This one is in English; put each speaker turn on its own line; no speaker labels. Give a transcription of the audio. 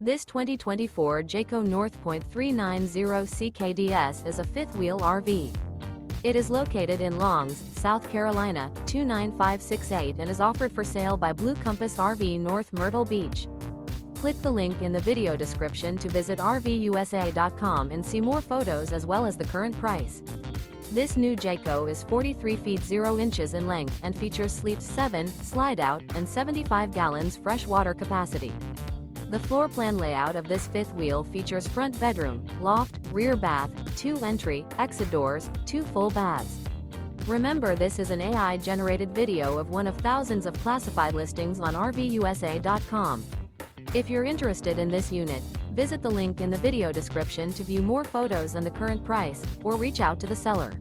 This 2024 Jayco North Point 390 CKDS is a fifth-wheel RV. It is located in Longs, South Carolina, 29568 and is offered for sale by Blue Compass RV North Myrtle Beach. Click the link in the video description to visit RVUSA.com and see more photos as well as the current price. This new Jayco is 43 feet 0 inches in length and features sleeps 7, slide-out, and 75 gallons fresh water capacity. The floor plan layout of this fifth wheel features front bedroom, loft, rear bath, 2 entry, exit doors, 2 full baths. Remember, this is an AI-generated video of one of thousands of classified listings on RVUSA.com. If you're interested in this unit, visit the link in the video description to view more photos and the current price, or reach out to the seller.